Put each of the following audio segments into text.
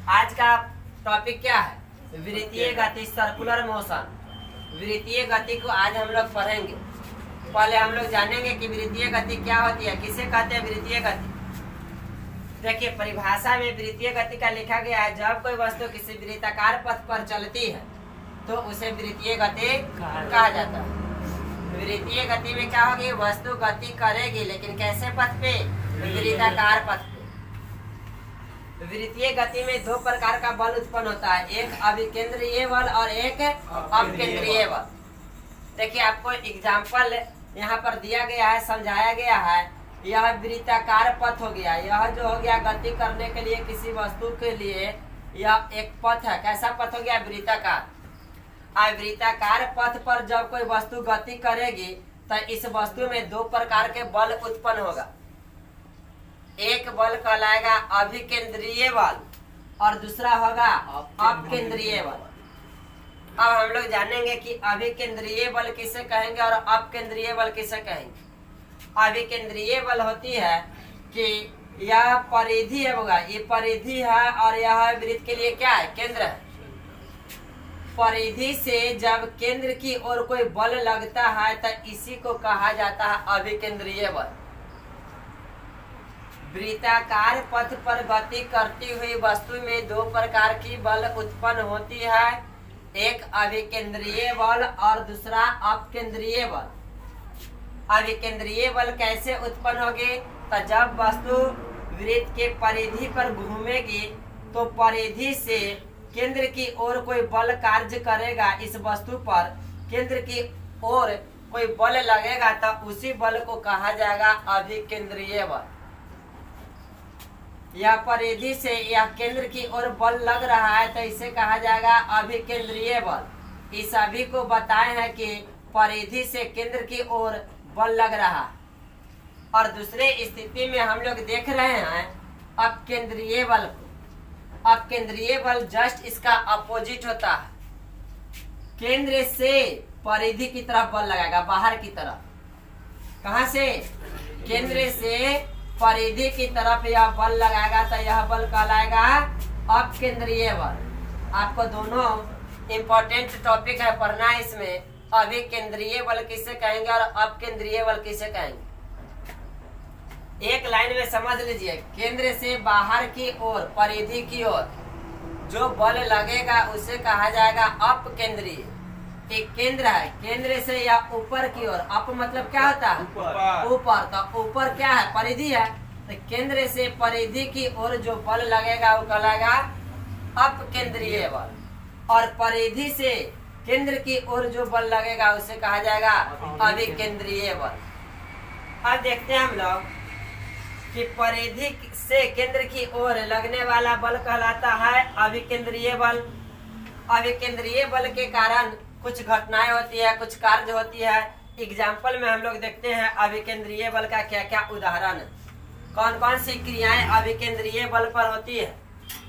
आज का टॉपिक क्या है? वृत्तीय गति, सर्कुलर मोशन। वृत्तीय गति को आज हम लोग पढ़ेंगे। पहले हम लोग जानेंगे कि वृत्तीय गति क्या होती है, किसे कहते हैं वृत्तीय गति। देखिए, परिभाषा में वृत्तीय गति का लिखा गया है, जब कोई वस्तु किसी वृत्ताकार पथ पर चलती है तो उसे वृत्तीय गति कहा जाता है। वृत्तीय गति में क्या होगी? वस्तु गति करेगी, लेकिन कैसे पथ पे? वृत्ताकार पथ पे। वृत्तीय गति में दो प्रकार का बल उत्पन्न होता है, एक अभिकेंद्रीय बल और एक अपकेंद्रीय बल। देखिए, आपको एग्जाम्पल यहाँ पर दिया गया है, समझाया गया है। यह वृत्ताकार पथ हो गया, यह जो हो गया गति करने के लिए किसी वस्तु के लिए यह एक पथ है। कैसा पथ हो गया? वृत्ताकार। वृत्ताकार पथ पर जब कोई वस्तु गति करेगी तो इस वस्तु में दो प्रकार के बल उत्पन्न होगा। एक बल कहलाएगा अभिकेंद्रीय बल और दूसरा होगा अपकेंद्रीय बल। अब हम लोग जानेंगे कि अभिकेंद्रीय बल किसे कहेंगे और अपकेंद्रीय बल किसे कहेंगे। अभिकेंद्रीय बल होती है कि यह परिधि है, होगा ये परिधि है और यह वृत्त के लिए क्या है? केंद्र है। परिधि से जब केंद्र की ओर कोई बल लगता है तो इसी को कहा जाता है अभिकेंद्रीय बल। वृत्ताकार पथ पर गति करती हुई वस्तु में दो प्रकार की बल उत्पन्न होती है, एक अभिकेंद्रीय बल और दूसरा अपकेंद्रीय बल। अभिकेंद्रीय बल कैसे उत्पन्न होगी? तो जब वस्तु वृत्त के परिधि पर घूमेगी तो परिधि से केंद्र की ओर कोई बल कार्य करेगा, इस वस्तु पर केंद्र की ओर कोई बल लगेगा तो उसी बल को कहा जाएगा अभिकेंद्रीय बल। यह परिधि से यह केंद्र की ओर बल लग रहा है तो इसे कहा जाएगा अभिकेंद्रीय बल। इस अभी को बताए हैं कि परिधि से केंद्र की ओर बल लग रहा। और दूसरे स्थिति में हम लोग देख रहे हैं अपकेंद्रीय बल को। अपकेंद्रीय बल जस्ट इसका अपोजिट होता है, केंद्र से परिधि की तरफ बल लगाएगा, बाहर की तरफ। कहां से? केंद्र से परिधि की तरफ यह बल लगाएगा तो यह बल कहलाएगा अपकेंद्रीय बल। आपको दोनों इम्पोर्टेंट टॉपिक है पढ़ना है इसमें। अभिकेंद्रीय बल किसे कहेंगे और अपकेंद्रीय बल किसे कहेंगे, एक लाइन में समझ लीजिए। केंद्र से बाहर की ओर, परिधि की ओर जो बल लगेगा उसे कहा जाएगा अपकेंद्रीय। एक केंद्र है, केंद्र से या ऊपर की ओर, अप मतलब क्या होता है? ऊपर। तो ऊपर क्या है? परिधि है। तो केंद्र से परिधि की ओर जो बल लगेगा वो कहलाएगा अपकेंद्रीय बल। और परिधि से केंद्र की ओर जो बल लगेगा उसे कहा जाएगा अभिकेंद्रीय बल। अब देखते हैं हम लोग कि परिधि से केंद्र की ओर लगने वाला बल कहलाता है अभिकेंद्रीय बल। अभिकेंद्रीय बल के कारण कुछ घटनाएं होती है, कुछ कार्य होती है। एग्जाम्पल में हम लोग देखते हैं अभिकेंद्रीय बल का क्या क्या उदाहरण है, कौन कौन सी क्रियाएं अभिकेंद्रीय बल पर होती है।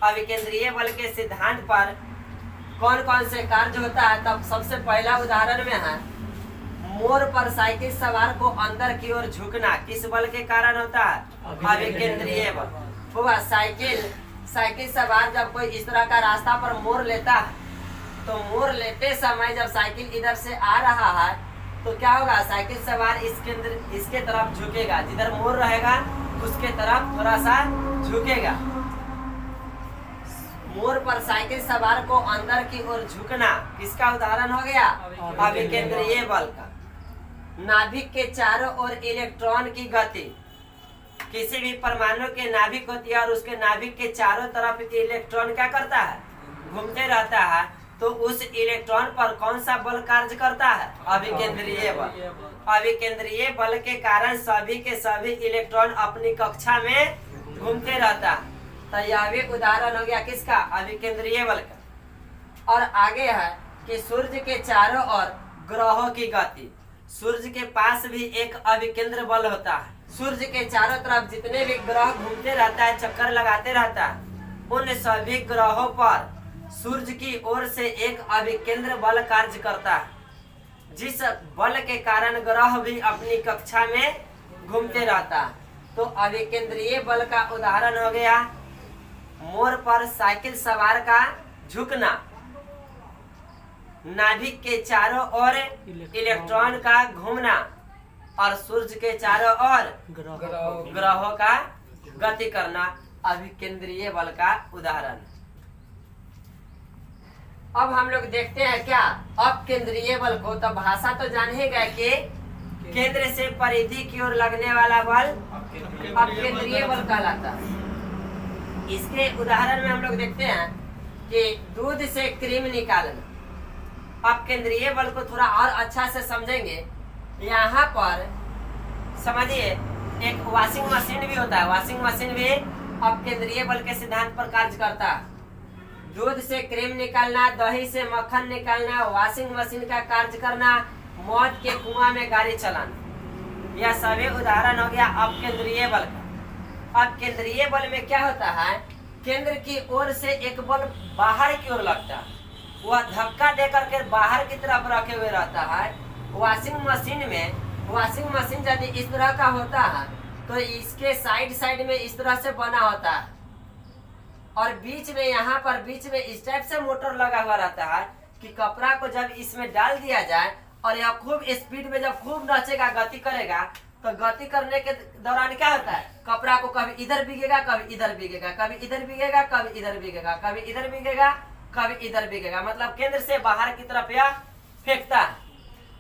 अभिकेंद्रीय बल के सिद्धांत पर कौन कौन से कार्य होता है। तब सबसे पहला उदाहरण में है मोड़ पर साइकिल सवार को अंदर की ओर झुकना, किस बल के कारण होता है? अभिकेंद्रीय बल। होगा साइकिल सवार जब कोई इस तरह का रास्ता पर मोड़ लेता है तो मोड़ लेते समय जब साइकिल इधर से आ रहा है तो क्या होगा? साइकिल सवार इसके तरफ झुकेगा, जिधर मोड़ रहेगा उसके तरफ थोड़ा सा झुकेगा। मोड़ पर साइकिल सवार को अंदर की ओर झुकना किसका उदाहरण हो गया? अभिकेंद्रीय बल का। नाभिक के चारों ओर इलेक्ट्रॉन की गति, किसी भी परमाणु के नाभिक होती है और उसके नाभिक के चारों तरफ इलेक्ट्रॉन क्या करता है? घूमते रहता है। तो उस इलेक्ट्रॉन पर कौन सा बल कार्य करता है? अभिकेंद्रीय बल। अभिकेंद्रीय बल के कारण सभी के सभी इलेक्ट्रॉन अपनी कक्षा में घूमते रहता है। तो यह भी उदाहरण हो गया किसका? अभिकेंद्रीय बल का। और आगे है कि सूर्य के चारों ओर ग्रहों की गति। सूर्य के पास भी एक अभिकेंद्र बल होता है। सूर्य के चारों तरफ जितने भी ग्रह घूमते रहता है, चक्कर लगाते रहता है, उन सभी ग्रहों पर सूर्य की ओर से एक अभिकेंद्र बल कार्य करता है, जिस बल के कारण ग्रह भी अपनी कक्षा में घूमते रहता है। तो अभिकेंद्रीय बल का उदाहरण हो गया मोड़ पर साइकिल सवार का झुकना, नाभिक के चारों ओर इलेक्ट्रॉन का घूमना और सूर्य के चारों ओर ग्रहों का गति करना अभिकेंद्रीय बल का उदाहरण। अब हम लोग देखते हैं क्या अपकेंद्रीय बल को। तो भाषा तो जान ही गए कि केंद्र से परिधि की ओर लगने वाला बल अपकेंद्रीय बल कहलाता है। इसके उदाहरण में हम लोग देखते हैं कि दूध से क्रीम निकालना। अपकेंद्रीय बल को थोड़ा और अच्छा से समझेंगे। यहाँ पर समझिए एक वॉशिंग मशीन भी होता है। वॉशिंग मशीन भी अपकेंद्रीय बल के सिद्धांत पर कार्य करता है। दूध से क्रीम निकालना, दही से मक्खन निकालना, वॉशिंग मशीन का कार्य करना, मौत के कुआं में गाड़ी चलाना, यह सभी उदाहरण हो गया अपकेंद्रीय बल का। अपकेंद्रीय बल में क्या होता है, केंद्र की ओर से एक बल बाहर की ओर लगता है, वह धक्का देकर के बाहर की तरफ रखे हुए रहता है। वॉशिंग मशीन यदि इस तरह का होता है तो इसके साइड में इस तरह से बना होता है और बीच में यहाँ पर बीच में इस टाइप से मोटर लगा हुआ रहता है कि कपड़ा को जब इसमें डाल दिया जाए और यह खूब स्पीड में जब खूब नाचेगा, गति करेगा, तो गति करने के दौरान क्या होता है, कपड़ा को कभी इधर भीगेगा, कभी इधर भीगेगा, कभी इधर भीगेगा, कभी इधर भीगेगा, कभी इधर भीगेगा, कभी इधर भीगेगा। मतलब केंद्र से बाहर की तरफ यह फेंकता है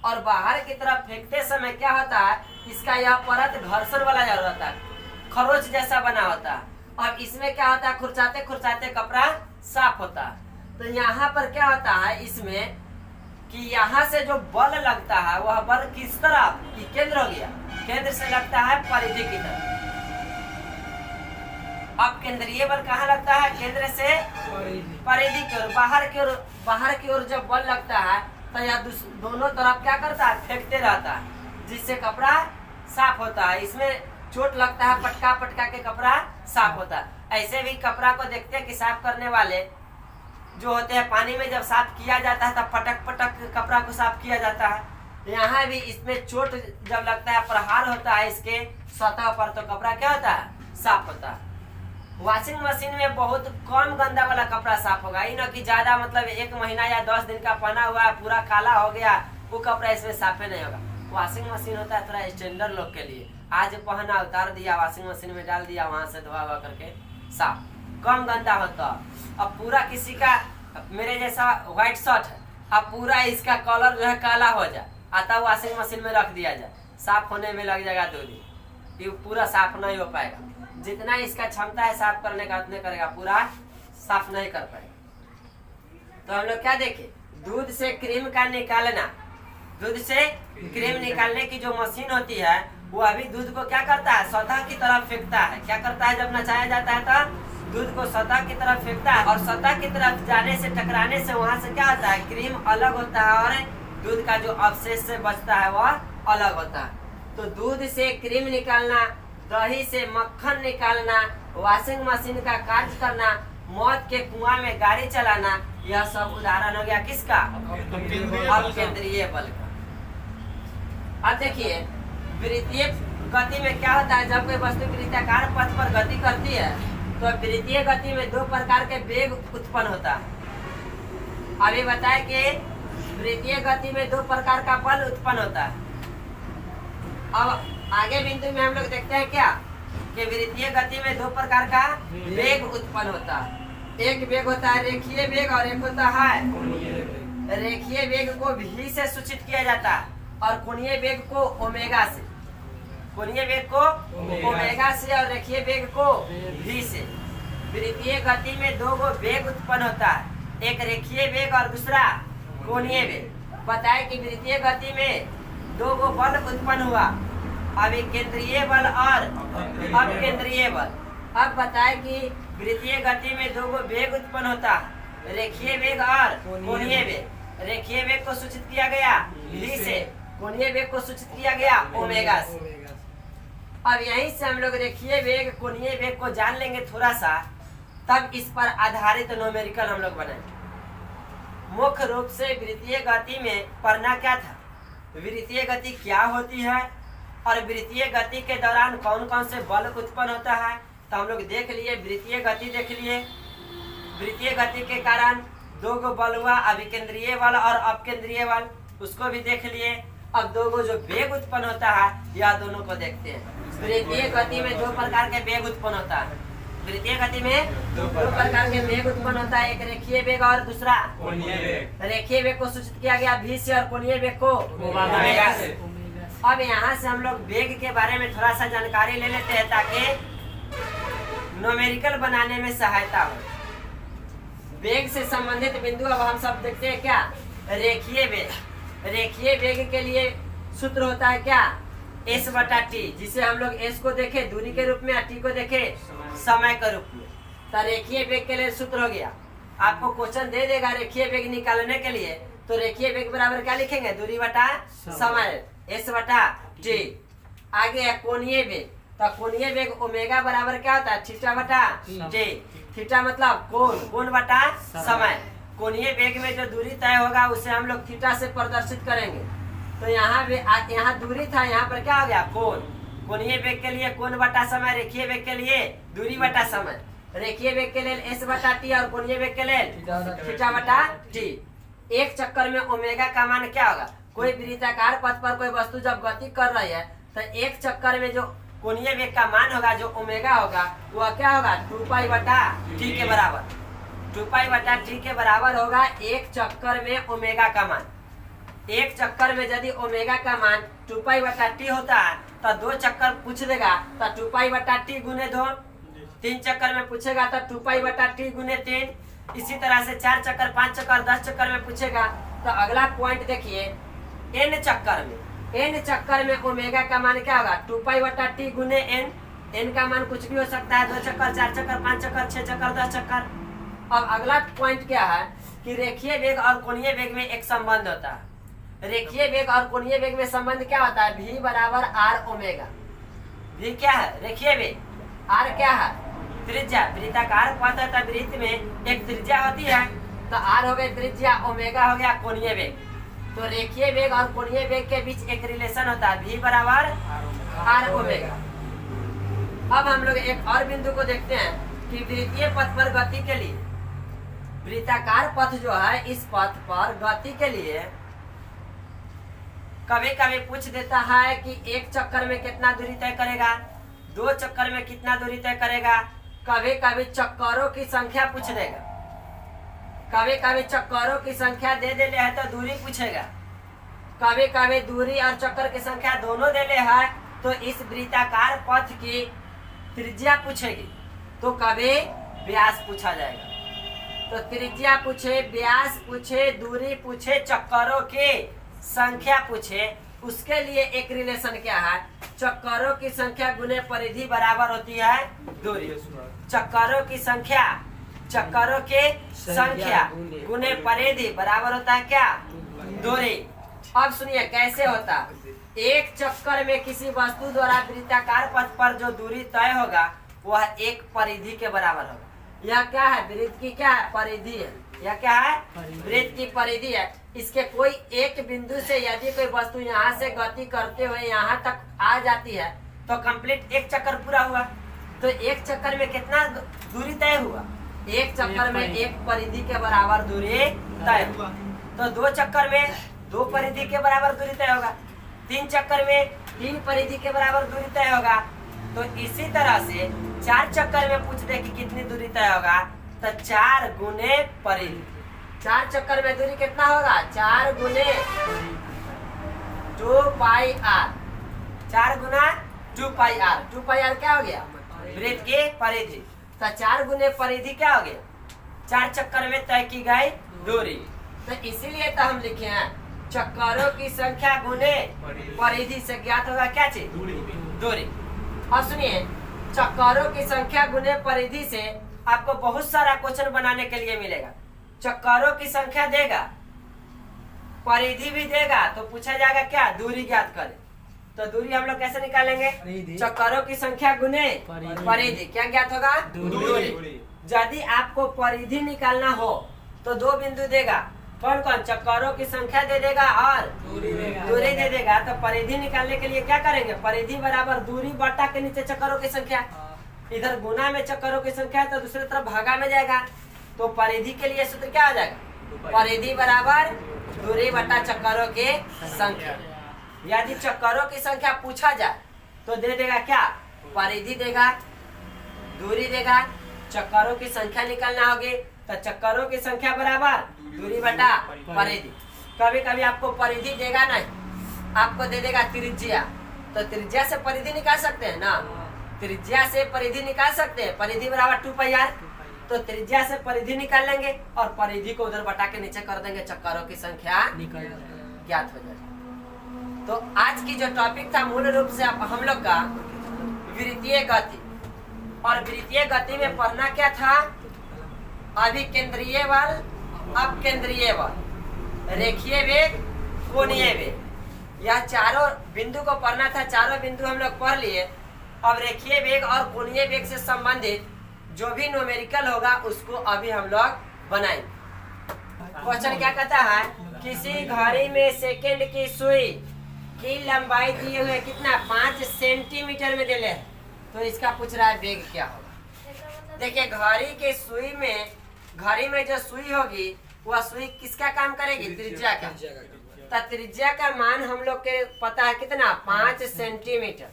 और बाहर की तरफ फेंकते समय क्या होता है, इसका यह परत घर्षण वाला जरूर होता है, खरोच जैसा बना होता है और इसमें क्या होता है, खुरचाते खुरचाते कपड़ा साफ होता है। तो यहाँ पर क्या होता है इसमें कि यहाँ से जो बल लगता है वह बल किस तरफ, कि केंद्र हो गया, केंद्र से लगता है परिधि की तरफ। अब केंद्रीय बल कहाँ लगता है, केंद्र से परिधि की ओर, बाहर की ओर जब बल लगता है तो यह दोनों तरफ क्या करता है, फेंकते रहता है, जिससे कपड़ा साफ होता है। इसमें चोट लगता है, पटका के कपड़ा साफ होता है। ऐसे भी कपड़ा को देखते हैं कि साफ करने वाले जो होते हैं, पानी में जब साफ किया जाता है तब पटक कपड़ा को साफ किया जाता है। यहाँ भी इसमें चोट जब लगता है, प्रहार होता है इसके सतह पर, तो कपड़ा क्या होता है, साफ होता है। वॉशिंग मशीन में बहुत कम गंदा वाला कपड़ा साफ होगा, ये ना कि ज्यादा, मतलब 1 महीना या 10 दिन का पहना हुआ है, पूरा काला हो गया, वो कपड़ा इसमें साफे नहीं होगा। वॉशिंग मशीन होता है थोड़ा स्टैंडर्ड लोग के लिए, आज पहना उतार दिया, वॉशिंग मशीन में डाल दिया, वहां से धोआ करके साफ, कम गंदा होता। अब पूरा किसी का, मेरे जैसा व्हाइट शर्ट है, अब पूरा इसका कलर जो है काला हो जाए, आता वॉशिंग मशीन में रख दिया जाए, साफ होने में लग जाएगा 2 दिन, ये पूरा साफ नहीं हो पाएगा। जितना इसका क्षमता है साफ करने का उतने करेगा, पूरा साफ नहीं कर पाएगा। तो हम लोग क्या देखे, दूध से क्रीम का निकालना, दूध से क्रीम निकालने की जो मशीन होती है वो अभी दूध को क्या करता है, सतह की तरफ फेंकता है। क्या करता है, जब नचाया जाता है तो दूध को सतह की तरफ फेंकता है और सतह की तरफ जाने से, टकराने से वहां से क्या होता है, क्रीम अलग होता है और दूध का जो अवशेष से बचता है वह अलग होता है। तो दूध से क्रीम निकालना, दही से मक्खन निकालना, वॉशिंग मशीन का कार्य करना, मौत के कुआं में गाड़ी चलाना, यह सब उदाहरण हो गया किसका, अपकेंद्रीय बल का। अब देखिए वृत्तीय गति में क्या होता है, जब कोई वस्तु वृत्ताकार पथ पर गति करती है तो वृत्तीय गति में 2 प्रकार के वेग उत्पन्न होता है। अभी बताए कि वृत्तीय गति में 2 प्रकार का बल उत्पन्न होता है। अब आगे बिंदु में हम लोग देखते हैं क्या, कि वृत्तीय गति में 2 प्रकार का वेग उत्पन्न होता है। एक वेग होता है रेखीय वेग और एक होता है, रेखीय वेग को v से सूचित किया जाता है और कोणीय वेग को ओमेगा से, कोणीय वेग को ओमेगा से और रेखीय वेग को v से। वृत्तीय गति में 2 गो वेग उत्पन्न होता है, एक रेखीय वेग और दूसरा कोणीय वेग। बताए कि वृत्तीय गति में 2 गो बल उत्पन्न हुआ, अभिकेंद्रीय बल और अपकेंद्रीय बल। अब बताए कि वृत्तीय गति में 2 गो वेग उत्पन्न होता है, रेखीय वेग और कोणीय वेग। रेखीय वेग को सूचित किया गया v से, कोणीय वेग को सूचित किया गया ओमेगा से। अब यहीं से हम लोग रेखीय वेग कोणीय वेग को जान लेंगे थोड़ा सा, तब इस पर आधारित न्यूमेरिकल हम लोग बनाएंगे। मुख्य रूप से वृत्तीय गति में पढ़ना क्या था, वृत्तीय गति क्या होती है और वृत्तीय गति के दौरान कौन कौन से बल उत्पन्न होता है, तो हम लोग देख लिए वृत्तीय गति देख लिए। वृत्तीय गति के कारण दो गो बल हुआ, अभिकेंद्रीय बल और अपकेंद्रीय बल, उसको भी देख लिए। अब दो गो जो वेग उत्पन्न होता है यह दोनों को देखते हैं। वृत्तीय गति में दो प्रकार के वेग उत्पन्न होता है। वृत्तीय गति में दो प्रकार के वेग उत्पन्न होता है, एक रेखीय वेग और दूसरा कोणीय वेग। रेखीय वेग को सूचित किया गया v से और कोणीय वेग को ओमेगा से। अब यहाँ से हम लोग वेग के बारे में थोड़ा सा जानकारी ले लेते हैं ताकि न्यूमेरिकल बनाने में सहायता हो। वेग से संबंधित बिंदु अब हम सब देखते हैं क्या, रेखीय वेग। रेखीय वेग के लिए सूत्र होता है क्या, s बटा t, जिसे हम लोग s को देखे दूरी के रूप में और t को देखे समय के रूप में। तो रेखीय वेग के लिए सूत्र हो गया। आपको क्वेश्चन दे देगा रेखीय वेग निकालने के लिए, तो रेखीय वेग बराबर क्या लिखेंगे, दूरी बटा समय, s बटा t। आगे है कोणीय वेग, तो कोणीय वेग ओमेगा बराबर क्या होता है, थीटा बटा t। थीटा मतलब कोण, कोण बटा समय। कोणीय वेग में जो दूरी तय होगा उसे हम लोग थीटा से प्रदर्शित करेंगे। तो यहाँ दूरी था, यहाँ पर क्या हो गया, कोण। कोणीय वेग के लिए कोण बटा समय, रेखीय वेग के लिए दूरी बटा समय। रेखीय वेग के लिए s बटा t और कोणीय वेग के लिए थीटा बटा t। एक चक्कर में ओमेगा का मान क्या होगा, कोई वृत्ताकार पथ पर कोई वस्तु जब गति कर रही है तो एक चक्कर में जो कोणीय वेग का मान होगा, जो ओमेगा होगा, वह क्या होगा, 2 बटा t के बराबर। 2 बटा t के बराबर होगा एक चक्कर में ओमेगा का मान। एक चक्कर में यदि ओमेगा का मान 2 बटा t होता है तो दो चक्कर पूछ देगा तो 2 बटा t गुने 2। 3 चक्कर में पूछेगा तो 2 बटा t गुने 3। इसी तरह से 4 चक्कर, 5 चक्कर, 10 चक्कर में पूछेगा तो अगला पॉइंट देखिए, n चक्कर में। n चक्कर में ओमेगा का मान क्या होगा, 2 बटा t गुने n। n का मान कुछ भी हो सकता है, 2 चक्कर, 4 चक्कर, 5 चक्कर, 6 चक्कर, 10 चक्कर। अब अगला पॉइंट क्या है कि रेखीय वेग और कोणीय वेग में एक संबंध होता है। रेखीय वेग और कोणीय वेग में संबंध क्या होता है, v बराबर r ओमेगा। v क्या है, रेखीय वेग, r क्या है, त्रिज्या। वृत्ताकार पथ है तो वृत्त में एक त्रिज्या होती है, तो r हो गई त्रिज्या, ओमेगा हो गया कोणीय वेग। तो रेखीय वेग और कोणीय वेग के बीच एक रिलेशन होता है, v बराबर r ओमेगा। अब हम लोग एक और बिंदु को देखते हैं कि वृत्तीय पथ पर गति के लिए, वृत्ताकार पथ जो है इस पथ पर गति के लिए कभी कभी पूछ देता है कि एक चक्कर में कितना दूरी तय करेगा, 2 चक्कर में कितना दूरी तय करेगा। कभी कभी चक्करों की संख्या पूछ देगा, कभी कभी चक्करों की संख्या दे देले है तो दूरी पूछेगा। कभी कभी दूरी और चक्कर की संख्या दोनों देले है तो इस वृत्ताकार पथ की त्रिज्या पूछेगी। तो कभी व्यास पूछा जाएगा, तो त्रिज्या पूछे, व्यास पूछे, दूरी पूछे, चक्करों की संख्या पूछे, उसके लिए एक रिलेशन क्या है, चक्करों की संख्या गुने परिधि बराबर होती है दूरी। चक्करों की संख्या, चक्करों के संख्या गुने परिधि बराबर होता है क्या, दूरी। अब सुनिए कैसे होता, एक चक्कर में किसी वस्तु द्वारा वृत्ताकार पथ पर जो दूरी तय होगा वह एक परिधि के बराबर होगा। यह क्या है, वृत्त की क्या है, परिधि है। यह क्या है, वृत्त की परिधि है। इसके कोई एक बिंदु से यदि कोई वस्तु यहाँ से गति करते हुए यहाँ तक आ जाती है तो कंप्लीट एक चक्कर पूरा हुआ। तो एक चक्कर में कितना दूरी तय हुआ, एक चक्कर में एक परिधि के बराबर दूरी तय हुआ। तो 2 चक्कर में 2 परिधि के बराबर दूरी तय होगा, 3 चक्कर में 3 परिधि के बराबर दूरी तय होगा। तो इसी तरह से 4 चक्कर में पूछ दे कि कितनी दूरी तय होगा, तो 4 गुने परिधि। 4 चक्कर में दूरी कितना होगा, 4 गुने 2πr, 4 गुना 2πr। 2πr क्या हो गया, वृत्त की परिधि। तो 4 गुने परिधि क्या हो गया, 4 चक्कर में तय की गई दूरी। तो इसीलिए तो हम लिखे हैं चक्करों की संख्या गुने परिधि से ज्ञात होगा क्या चीज, दूरी। और सुनिए, चक्करों की संख्या गुने परिधि से आपको बहुत सारा क्वेश्चन बनाने के लिए मिलेगा। चक्करों की संख्या देगा, परिधि भी देगा, तो पूछा जाएगा क्या, दूरी ज्ञात करें। तो दूरी हम लोग कैसे निकालेंगे, चक्करों की संख्या गुने परिधि। क्या ज्ञात होगा, दूरी। यदि आपको परिधि निकालना हो तो 2 बिंदु देगा, कौन कौन, चक्करों की संख्या दे देगा और दूरी दे देगा। तो परिधि निकालने के लिए क्या करेंगे, परिधि बराबर दूरी बटा के नीचे चक्करों की संख्या। इधर गुना में चक्करों की संख्या है तो दूसरी तरफ भागा में जाएगा। तो परिधि के लिए सूत्र क्या हो जाएगा, परिधि बराबर दूरी बटा चक्करों की संख्या। यदि चक्करों की संख्या पूछा जाए तो दे देगा क्या, परिधि देगा, दूरी देगा, चक्करों की संख्या निकालना होगी तो चक्करों की संख्या बराबर दूरी बटा परिधि। कभी कभी आपको परिधि देगा नहीं, आपको दे देगा त्रिज्या, तो त्रिज्या से परिधि निकाल सकते हैं ना, त्रिज्या से परिधि निकाल सकते हैं, परिधि बराबर 2πr। तो त्रिज्या से परिधि निकाल लेंगे और परिधि को उधर बटा के नीचे कर देंगे, चक्करों की संख्या ज्ञात हो जाएगी। तो आज की जो टॉपिक था मूल रूप से हम लोग का वृत्तीय गति, और वृत्तीय गति में पढ़ना क्या था, अभिकेंद्रीय बल, अपकेंद्रीय बल, रेखीय वेग, कोणीय वेग, यह चारों बिंदु को पढ़ना था। चारों बिंदु हम लोग पढ़ लिए। अब रेखीय वेग और कोणीय वेग से संबंधित जो भी न्यूमेरिकल होगा उसको अभी हम लोग बनाएंगे। क्वेश्चन क्या कहता है, किसी घड़ी में सेकंड की सुई की लंबाई दिए हुए कितना 5 सेंटीमीटर में दिले, तो इसका पूछ रहा है वेग क्या होगा। देखिए घड़ी के सुई में, घड़ी में जो सुई होगी वह सुई किसका काम करेगी, त्रिज्या का। तो त्रिज्या का मान हम लोग के पता है कितना, 5 सेंटीमीटर।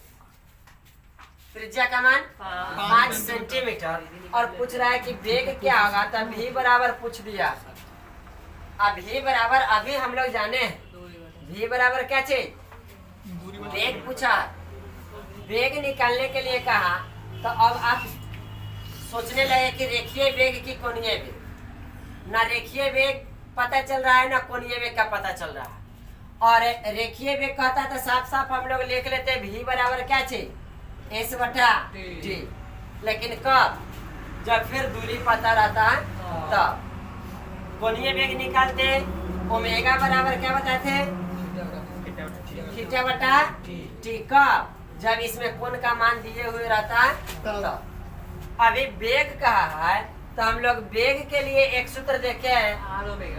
त्रिज्या का मान 5 सेंटीमीटर। और पूछ रहा है कि वेग क्या होगा, तो भी बराबर पूछ दिया। अब भी बराबर अभी हम लोग जाने हैं, भी बराबर क्या चीज, वेग पूछा। वेग निकालने के लिए कहा तो अब आप सोचने लगे कि रेखीय वेग की कोणीय वेग, ना रेखीय वेग पता चल रहा है ना कोणीय वेग का पता चल रहा है। और रेखीय वेग कहता तो साफ साफ हम लोग लिख लेते भी बराबर क्या चीज, s बटा t। लेकिन कब, जब फिर दूरी पता रहता है तब। कोणीय वेग निकालते ओमेगा बराबर क्या बताते, थीटा बटा t। कब, जब इसमें कोण का मान दिए हुए रहता है तब। अभी वेग कहा है तो हम लोग वेग के लिए एक सूत्र देखे हैं,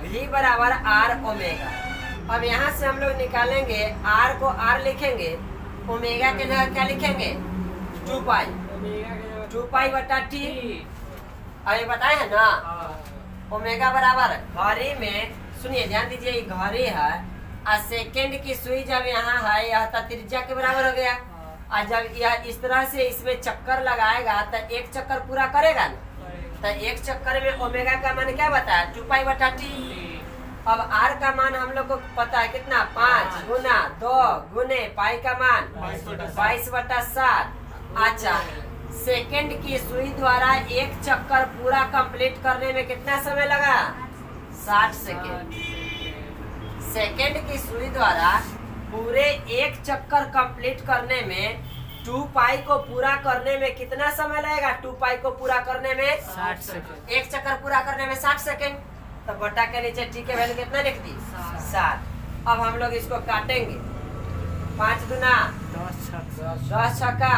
v बराबर r ओमेगा। अब यहाँ से हम लोग निकालेंगे, r को r लिखेंगे, ओमेगा के जगह क्या लिखेंगे, 2π, 2π बटा t। अभी बताए है ना, ओमेगा बराबर घड़ी में, सुनिए ध्यान दीजिए, घड़ी है और सेकंड की सुई जब यहाँ है, यह तो त्रिज्या के बराबर हो गया। और जब यह इस तरह से इसमें चक्कर लगाएगा तो एक चक्कर पूरा करेगा ना, तो एक चक्कर में ओमेगा का मान क्या बताया, 2π बटा t। अब r का मान हम लोग को पता है कितना, 5 गुना 2 गुने पाई का मान 22 बटा 7। अच्छा, सेकंड की सुई द्वारा एक चक्कर पूरा कंप्लीट करने में कितना समय लगा, 60 सेकेंड। सेकंड की सुई द्वारा पूरे एक चक्कर कंप्लीट करने में 2π को पूरा करने में कितना समय लगेगा, 2π को पूरा करने में 60 सेकेंड। एक चक्कर पूरा करने में 60 सेकेंड, तो बटा के नीचे t के वैल्यू कितना लिख दी, 7। अब हम लोग इसको काटेंगे, 5 गुना 10 छक्का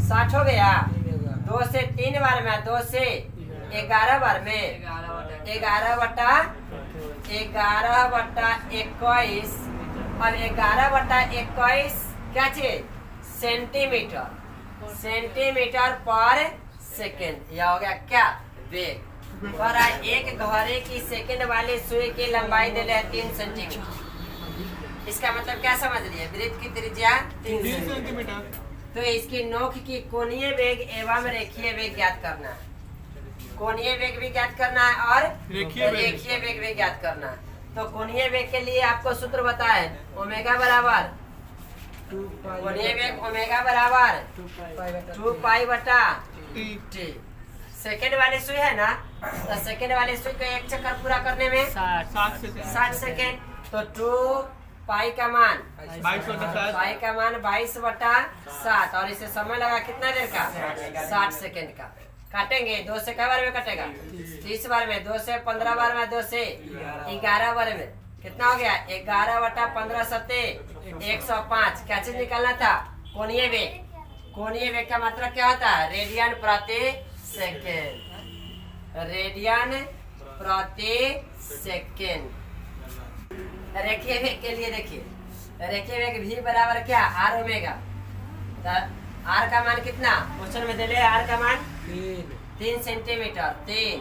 60 हो गया। 2 से 3 बार में, 2 से 11 बार में, 11 बटा 21। अब 11 बटा 21 क्या चीज, सेंटीमीटर, सेंटीमीटर पर सेकेंड। यह हो गया क्या, वेग। और एक घड़ी की सेकंड वाली सुई की लंबाई दे रहे 3 सेंटीमीटर। इसका मतलब क्या समझ लिए, वृत्त की त्रिज्या 3 सेंटीमीटर। तो इसकी नोक की कोणीय वेग एवं रेखीय वेग ज्ञात करना है। कोणीय वेग भी ज्ञात करना है और रेखीय वेग भी ज्ञात करना है। तो कोणीय वेग के लिए आपको सूत्र बताए, ओमेगा बराबर, कोणीय वेग ओमेगा बराबर 2π बटा t। सेकेंड वाली सुई है ना, तो सेकेंड वाली सुई को एक चक्कर पूरा करने में 60 सेकेंड। तो 2π का मान 22 बटा 7, और इसे समय लगा कितना देर का, 60 सेकेंड का। काटेंगे, 2 से कई बार में कटेगा, 30 बार में, 2 से 15 बार में, 2 से 11 बार में, कितना हो गया, 11 बटा 15 सत्ते 105। क्या चीज निकालना था, कोणीय वेग। कोणीय वेग का मात्रा क्या होता है, रेडियन प्रति सेकेंड, रेडियन प्रति सेकेंड। रेखीय वेग के लिए देखिए, रेखीय वेग v बराबर क्या, r ओमेगा। आर का मान कितना क्वेश्चन में दे ले, आर का मान 3 3 सेंटीमीटर 3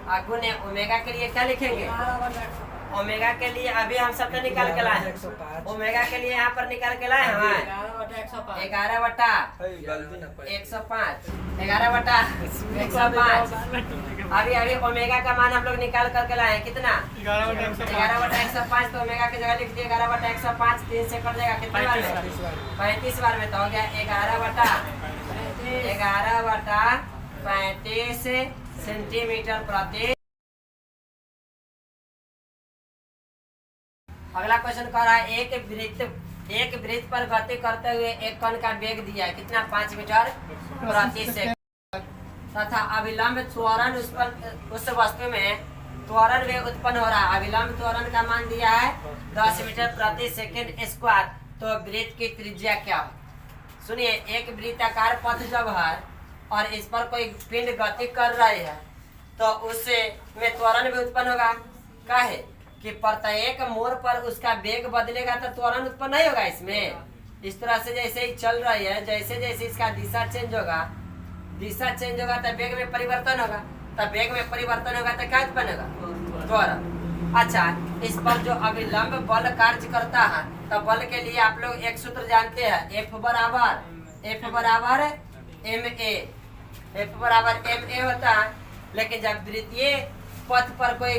और गुने ओमेगा के लिए क्या लिखेंगे, ओमेगा के लिए अभी हम सब निकाल के लाए, 105 ओमेगा के लिए यहाँ पर निकाल के लाए हमारे 11 बटा 105 11 बटा 105। अभी अभी ओमेगा का मान हम लोग निकाल करके लाए हैं कितना 11 बटा 105। तो ओमेगा की जगह लिख दिए 11 बटा 105, 3 से कट जाएगा कितने बार में 35 बार में, तो हो गया 11 बटा 35 सेंटीमीटर प्रति। अगला क्वेश्चन कह रहा है एक वृत्त पर गति करते हुए एक कण का वेग दिया है कितना 5 मीटर प्रति सेकंड तथा अभिलंब त्वरण उस वस्तु में त्वरण वेग उत्पन्न हो रहा है। अभिलंब त्वरण का मान दिया है 10 मीटर प्रति सेकंड स्क्वायर। तो वृत्त की त्रिज्या क्या हो? सुनिए, एक वृत्ताकार पथ जब है और इस पर कोई पिंड गति कर रही है तो उससे में त्वरण भी उत्पन्न होगा। काहे कि प्रत्येक मोड़ पर उसका वेग बदलेगा तो त्वरण उत्पन्न नहीं होगा इसमें। इस तरह से जैसे ही चल रही है, जैसे जैसे इसका दिशा चेंज होगा तो वेग में परिवर्तन होगा, तब वेग में परिवर्तन होगा तो क्या उत्पन्न होगा, त्वरण। अच्छा, इस पर जो अभिलंब बल कार्य करता है तो बल के लिए आप लोग एक सूत्र जानते हैं, F बराबर ma होता है। लेकिन जब वृत्तीय पथ पर कोई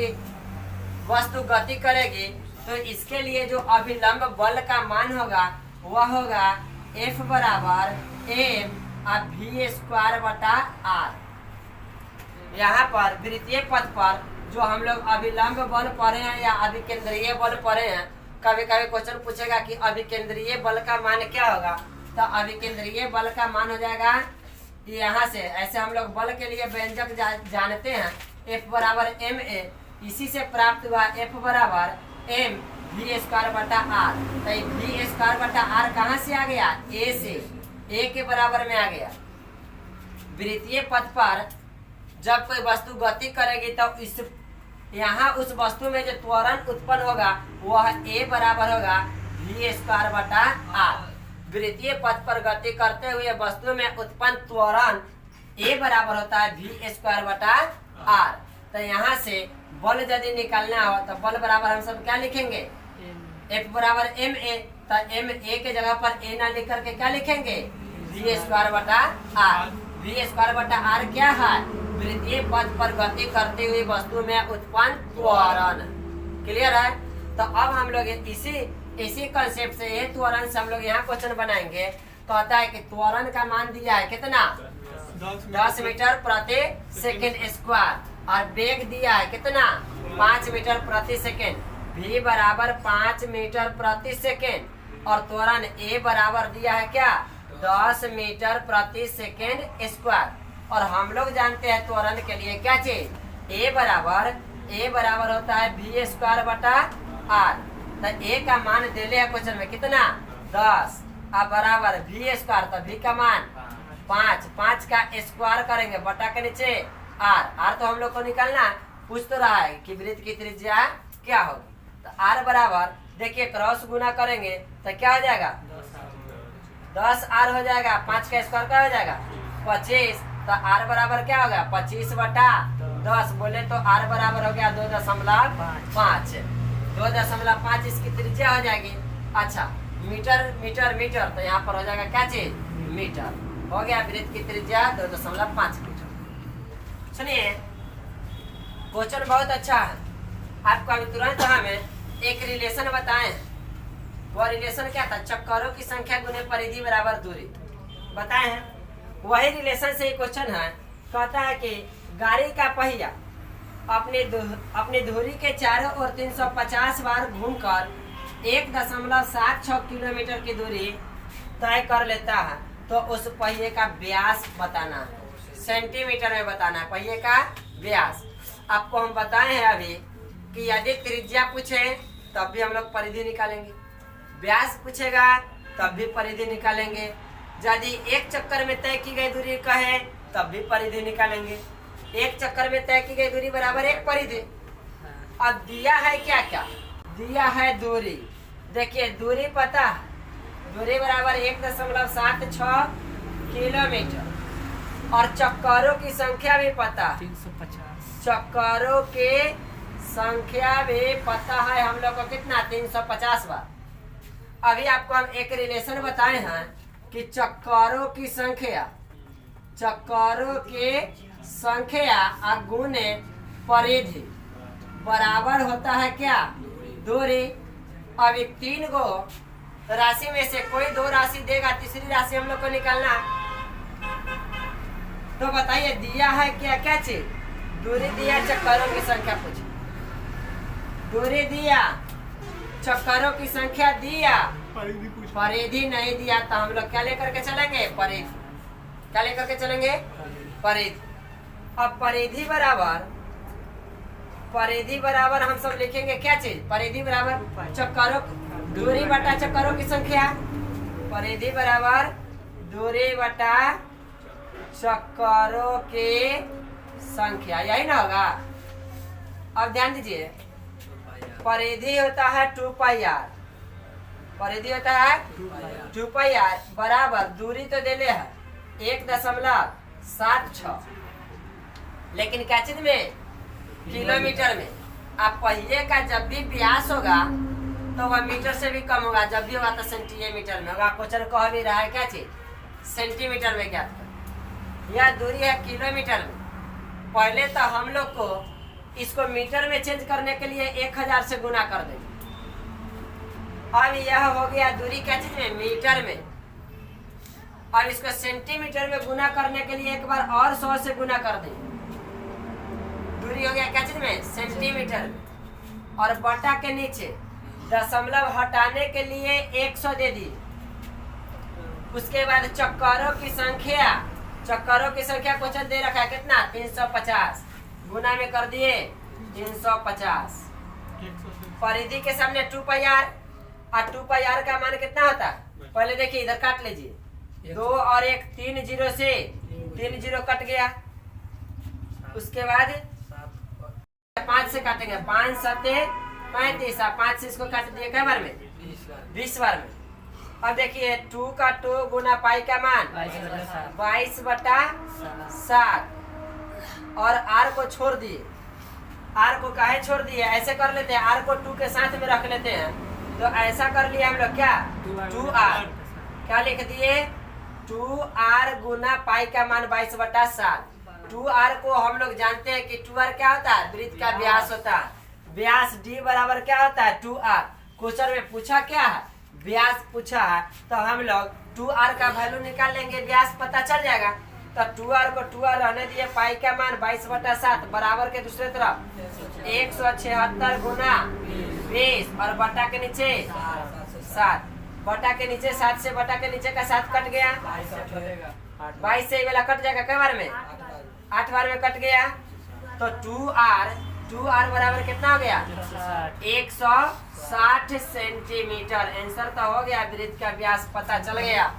वस्तु गति करेगी तो इसके लिए जो अभिलंब बल का मान होगा वह होगा F बराबर m v स्क्वायर बटा r। यहाँ पर वृत्तीय पथ पर जो हम लोग अभिलंब बल पढ़े हैं या अभिकेंद्रीय बल पढ़े हैं, कभी कभी क्वेश्चन पूछेगा कि अभिकेंद्रीय बल का मान क्या होगा, तो अभिकेंद्रीय बल का मान हो जाएगा यहाँ से। ऐसे हम लोग बल के लिए व्यंजक जानते हैं, F बराबर ma, इसी से प्राप्त हुआ F बराबर m v स्क्वायर बटा r। तो v स्क्वायर बटा r कहाँ से आ गया, a से, a के बराबर में आ गया। वृत्तीय पथ पर जब कोई वस्तु गति करेगी तो इस यहाँ उस वस्तु में जो त्वरण उत्पन्न होगा वह a बराबर होगा v स्क्वायर बटा r। वृत्तीय पथ पर गति करते हुए वस्तु में उत्पन्न त्वरण a बराबर होता है v स्क्वायर बटा r। तो यहाँ से बल यदि निकालना हो तो बल बराबर हम सब क्या लिखेंगे, F बराबर ma। तो ma के जगह पर a ना लिख करके क्या लिखेंगे, v स्क्वायर बटा r। v स्क्वायर बटा r क्या है, वृत्तीय पथ पर गति करते हुए वस्तु में उत्पन्न त्वरण। क्लियर है? तो अब हम लोग इसी कंसेप्ट से ये त्वरण से हम लोग यहाँ क्वेश्चन बनाएंगे। कहता है कि त्वरण का मान दिया है कितना 10 मीटर प्रति सेकंड स्क्वायर और वेग दिया है कितना 5 मीटर प्रति सेकंड, v बराबर 5 मीटर प्रति सेकंड और त्वरण a बराबर दिया है क्या 10 मीटर प्रति सेकंड स्क्वायर। और हम लोग जानते हैं त्वरण के लिए क्या चीज, a बराबर होता है v स्क्वायर बटा r। तो a का मान दे लिया क्वेश्चन में कितना 10 अब बराबर v स्क्वायर, तो v का मान 5 का स्क्वायर करेंगे बटा के नीचे r तो हम लोग को निकालना है। पूछ तो रहा है कि वृत्त की त्रिज्या क्या होगी, तो r बराबर देखिए क्रॉस गुना करेंगे तो क्या हो जाएगा 10r हो जाएगा, 5 का स्क्वायर क्या हो जाएगा 25। तो r बराबर क्या होगा 25 बटा 10, बोले तो r बराबर हो गया 2.5। 2.5 इसकी त्रिज्या हो जाएगी। अच्छा, मीटर तो यहाँ पर हो जाएगा क्या चीज मीटर, हो गया वृत्त की त्रिज्या 2.5 मीटर। सुनिए, क्वेश्चन बहुत अच्छा है। आपको अभी तुरंत हमें एक रिलेशन बताएं। वो रिलेशन क्या था, चक्करों की संख्या गुने परिधि बराबर दूरी बताए हैं। वही रिलेशन से क्वेश्चन है। कहता है कि गाड़ी का पहिया अपनी धुरी के चारों ओर 350 बार घूमकर 1.76 किलोमीटर की दूरी तय कर लेता है, तो उस पहिए का व्यास बताना है, सेंटीमीटर में बताना है पहिए का व्यास। आपको हम बताए हैं अभी कि यदि त्रिज्या पूछे तब भी हम लोग परिधि निकालेंगे, व्यास पूछेगा तब भी परिधि निकालेंगे, यदि एक चक्कर में तय की गई दूरी कहे तब भी परिधि निकालेंगे। एक चक्कर में तय की गई दूरी बराबर एक परिधि। अब दिया है क्या क्या, दिया है दूरी। देखिए दूरी पता है, दूरी बराबर 1.76 किलोमीटर। और चक्करों की संख्या भी पता है, 350। चक्करों के संख्या भी पता है हम लोग को कितना, 350 बार। अभी आपको हम एक रिलेशन बताए हैं कि चक्करों की संख्या, चक्करों के संख्या गुणे परिधि बराबर होता है क्या, दूरी। अब ये 3 गो राशि में से कोई 2 राशि देगा, तीसरी राशि हम लोग को निकालना है। तो बताइए दिया है क्या क्या चीज, दूरी दिया, चक्करों की संख्या पूछी, दूरी दिया, चक्करों की संख्या दिया, परिधि नहीं दिया। तो हम लोग क्या लेकर के चलेंगे, परिधि। क्या लेकर के चलेंगे, परिधि। अब परिधि बराबर हम सब लिखेंगे क्या चीज, परिधि बराबर चक्करों, दूरी बटा चक्करों की संख्या, परिधि बराबर दूरी बटा चक्करों की संख्या, यही ना होगा। अब ध्यान दीजिए, परिधि होता है 2πr, परिधि होता है 2πr बराबर दूरी तो देले है 1.76, लेकिन क्या चीज में, किलोमीटर में। आप पहिए का जब भी व्यास होगा तो वह मीटर से भी कम होगा, जब भी होगा तो सेंटीमीटर में होगा। क्वेश्चन कह भी रहा है क्या चीज, सेंटीमीटर में ज्ञात कर। यह दूरी है किलोमीटर में। पहले तो हम लोग को इसको मीटर में चेंज करने के लिए 1000 से गुना कर देंगे। अब यह हो गया दूरी क्या चीज में, मीटर में। अब इसको सेंटीमीटर में गुना करने के लिए एक बार और 100 से गुना कर देंगे, दूरी हो गया क्या चीज में, सेंटीमीटर में। और बटा के नीचे दशमलव हटाने के लिए 100 दे दी। उसके बाद चक्करों की संख्या, चक्करों की संख्या क्वेश्चन दे रखा है कितना, 350, गुना में कर दिए 350। परिधि के सामने 2πr, और 2πr का मान कितना होता है, पहले देखिए इधर काट लीजिए, 2 और 1 3 जीरो से 3 जीरो कट गया। उसके बाद 5 से काटेंगे, 5 7 35, 5 से इसको काट दिए क्या बार में, 20 बार में। अब देखिए 2 का 2 गुना पाई का मान 22/7, और r को छोड़ दिए। r को काहे छोड़ दिए, ऐसे कर लेते हैं, r को 2 के साथ में रख लेते हैं। तो ऐसा कर लिया हम लोग क्या, 2r, क्या लिख दिए, 2r गुना पाई का मान 22/7। 2r को हम लोग जानते हैं कि 2r क्या होता है, वृत्त का व्यास होता है। व्यास d बराबर क्या होता है, 2r। क्वेश्चन में पूछा क्या है, व्यास पूछा है, तो हम लोग 2r का वैल्यू निकाल लेंगे, व्यास पता चल जाएगा। तो 2r को 2r रहने दिए, पाई का मान 22/7 बराबर के दूसरे तरफ 176 गुना 20, और बटा के नीचे 7, बटा के नीचे 7 से बटा के नीचे का 7 कट गया, 22 से ये वाला कट जाएगा, कई बार में 8 बार में कट गया। तो 2r बराबर कितना हो गया, 160 सेंटीमीटर। आंसर तो हो गया, वृत्त का व्यास पता चल गया,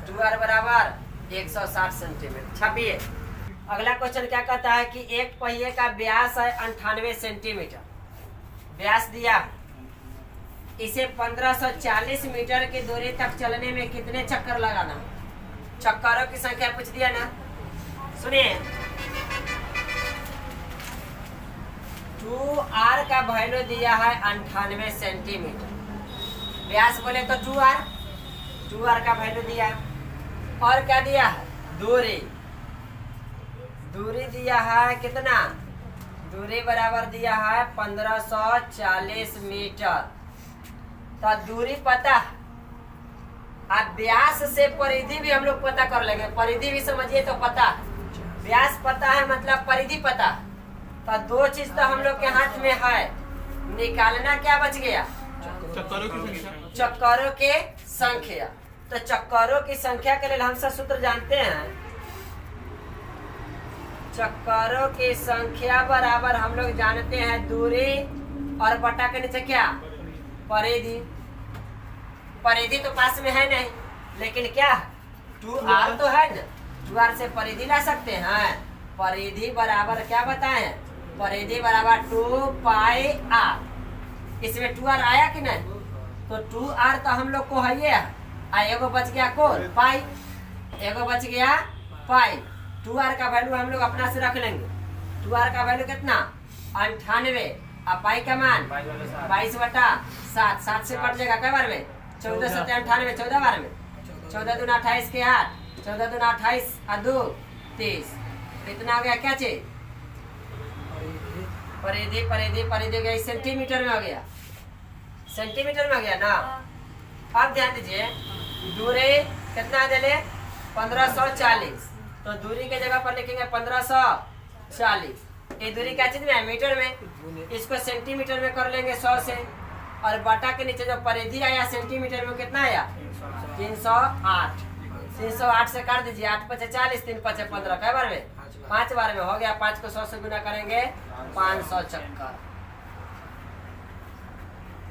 2r बराबर 160 सेंटीमीटर। छपिए अगला क्वेश्चन क्या कहता है कि एक पहिए का व्यास है 98 सेंटीमीटर, व्यास दिया, इसे 1540 मीटर की दूरी तक चलने में कितने चक्कर लगाना। चक्करों की संख्या पूछ दिया ना, सुनिए 2r का वैल्यू दिया है 98 सेंटीमीटर, व्यास बोले तो 2r का वैल्यू दिया, और क्या दिया है, दूरी दिया है कितना, दूरी बराबर दिया है 1540 मीटर। तो दूरी पता, अब व्यास से परिधि भी हम लोग पता कर लेंगे, परिधि भी समझिए तो पता, व्यास पता है मतलब परिधि पता। तो 2 चीज तो हम लोग के हाथ में है, निकालना क्या बच गया, चक्करों की संख्या, चक्करों के संख्या। तो चक्करों की संख्या के लिए हम सब सूत्र जानते हैं, चक्करों की संख्या बराबर हम लोग जानते हैं दूरी और बटा के नीचे क्या, परिधि। परिधि तो पास में है नहीं, लेकिन क्या 2r तो है ना, 2r से परिधि ला सकते हैं। परिधि बराबर क्या बताएं, परिधि बराबर 2πr। इसमें 2r आया कि नहीं, तो 2r तो हम लोग को है, एगो बच गया कौन, पाई। एगो बच गया 5। 2r का वैल्यू हम लोग अपना से रख लेंगे। 2r का वैल्यू कितना 98 और पाई का मान 22/7। 7 से कट जाएगा कई बार में 14 7 98 14 बार में 14 दूना 28 के 8 14 दूना 28 और 2 30। इतना हो गया क्या चीज परिधि परिधि परिधि गया सेंटीमीटर में हो गया सेंटीमीटर में हो गया ना। अब ध्यान दीजिए दूरी कितना दे ले 1540 तो दूरी के जगह पर लिखेंगे 1540। ये दूरी क्या चीज में है मीटर में इसको सेंटीमीटर में कर लेंगे 100 से और बटा के नीचे जो परिधि आया सेंटीमीटर में कितना आया 308। 308 से काट दीजिए 8 × 40 3 × 15 कई बार में 5 बार में हो गया। 5 को 100 से गुना करेंगे 500 चक्कर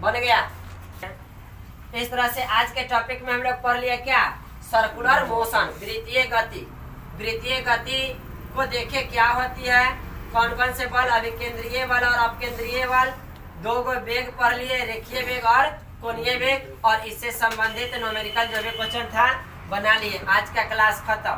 बन गया। इस तरह से आज के टॉपिक में हम लोग पढ़ लिया क्या सर्कुलर मोशन वृत्तीय गति। वृत्तीय गति को देखे क्या होती है कौन कौन से बल अभिकेंद्रीय बल और अपकेंद्रीय बल। 2 गो वेग पढ़ लिए रेखीय वेग और कोणीय वेग और इससे संबंधित न्यूमेरिकल जो भी क्वेश्चन था बना लिए। आज का क्लास खत्म।